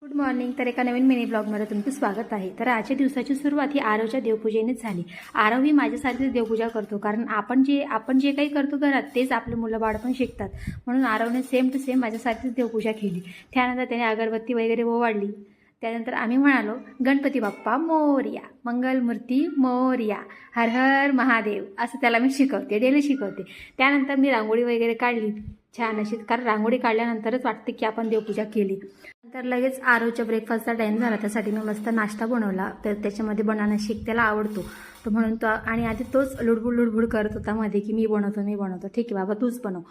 Good morning. तर एका नवीन mini ब्लॉगमध्ये तुमचं स्वागत आहे. तर आजच्या दिवसाची सुरुवात ही आरवच्या देवपूजेनेच झाली. आरव ही माझ्यासारखीच देवपूजा करतो, कारण आपण जे काही करतो घरात तेच आपले मुलं बाळ पण शिकतात. म्हणून आरवने सेम टू सेम माझ्यासारखीच देवपूजा केली. त्यानंतर त्याने अगरबत्ती वगैरे ओवाळली. त्यानंतर आम्ही म्हणालो, गणपती बाप्पा मोरया, मंगलमूर्ती मोरया, हर हर महादेव, असं त्याला मी शिकवते, डेली शिकवते. त्यानंतर मी रांगोळी वगैरे काढली छान अशी, कारण रांगोळी काढल्यानंतरच वाटते की आपण देवपूजा केली. नंतर लगेच आरोच्या ब्रेकफास्टचा टाईम झाला. त्यासाठी मी मस्त नाश्ता बनवला. तर त्याच्यामध्ये बनाना शेक त्याला आवडतो, तर म्हणून तो, आणि आधी तोच लुडबुड करत होता मध्ये की मी बनवतो. ठीक आहे बाबा तूच बनव.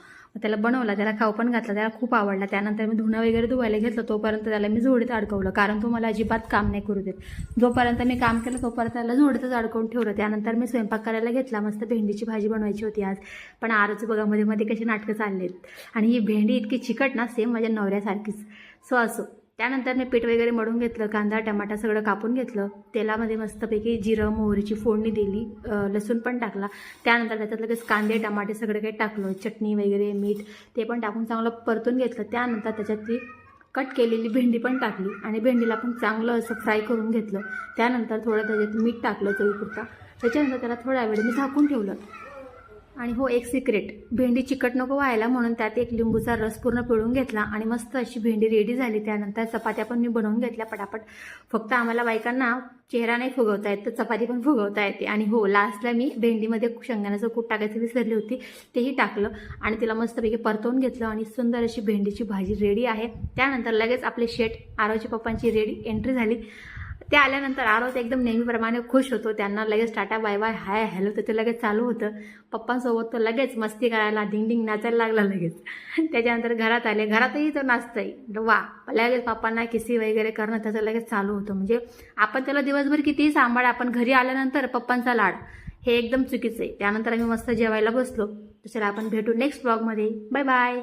त्याला बनवला, त्याला खाऊ पण घातला, त्याला खूप आवडला. त्यानंतर मी धुणं वगैरे धुवायला घेतलं. तोपर्यंत त्याला मी जोडीत अडकवलं, कारण तो मला अजिबात काम नाही करू देत. जोपर्यंत मी काम केलं तोपर्यंत त्याला जोडीतच अडकवून ठेवलं. त्यानंतर मी स्वयंपाक करायला घेतला. मस्त भेंडीची भाजी बनवायची होती आज, पण आरोचं बघा मध्ये कशी नाटकं चाललेत. आणि ही भेंडी इतकी चिकट ना, सेम माझ्या नवऱ्यासारखीच. असो. त्यानंतर मी पीठ वगैरे मळून घेतलं. कांदा टमाटा सगळं कापून घेतलं. तेलामध्ये मस्तपैकी जिरं मोहरीची फोडणी दिली, लसूण पण टाकला. त्यानंतर त्याच्यात लगेच कांदे टमाटे सगळं काही टाकलं, चटणी वगैरे मीठ ते पण टाकून चांगलं परतून घेतलं. त्यानंतर त्याच्यात ती कट केलेली भेंडी पण टाकली आणि भेंडीला पण चांगलं असं फ्राय करून घेतलं. त्यानंतर थोडं त्याच्यात मीठ टाकलं चवीपुरता. त्याच्यानंतर त्याला थोड्या वेळ मी झाकून ठेवलं. आणि हो, एक सिक्रेट, भेंडी चिकट नको व्हायला म्हणून त्यात एक लिंबूचा रस पूर्ण पिळून घेतला आणि मस्त अशी भेंडी रेडी झाली. त्यानंतर चपात्या पण मी बनवून घेतल्या पटापट. फक्त आम्हाला बायकांना चेहरा नाही फुगवता येत, तर चपाती पण फुगवता येते. आणि हो, लास्टला मी भेंडीमध्ये शेंगदाण्याचं कूट टाकायचं विसरली होती, तेही टाकलं आणि तिला मस्तपैकी परतवून घेतलं आणि सुंदर अशी भेंडीची भाजी रेडी आहे. त्यानंतर लगेच आपले शेट आरवच्या पप्पांची एंट्री झाली. ते आल्यानंतर आरव एकदम नेहमीप्रमाणे खुश होतो. त्यांना लगेच tata bye bye hi hello तर ते लगेच चालू होतं. पप्पांसोबत तो लगेच मस्ती करायला डिंग नाचायला लागला लगेच. त्याच्यानंतर घरात आले, घरातही तो नाचतंय. वा, लगेच पप्पांना किसी वगैरे करणं त्याचं लगेच चालू होतं. म्हणजे आपण त्याला दिवसभर कितीही सांभाळ, आपण घरी आल्यानंतर पप्पांचा लाड, हे एकदम चुकीचं आहे. त्यानंतर आम्ही मस्त जेवायला बसलो. तर चला आपण भेटू नेक्स्ट ब्लॉगमध्ये. Bye bye.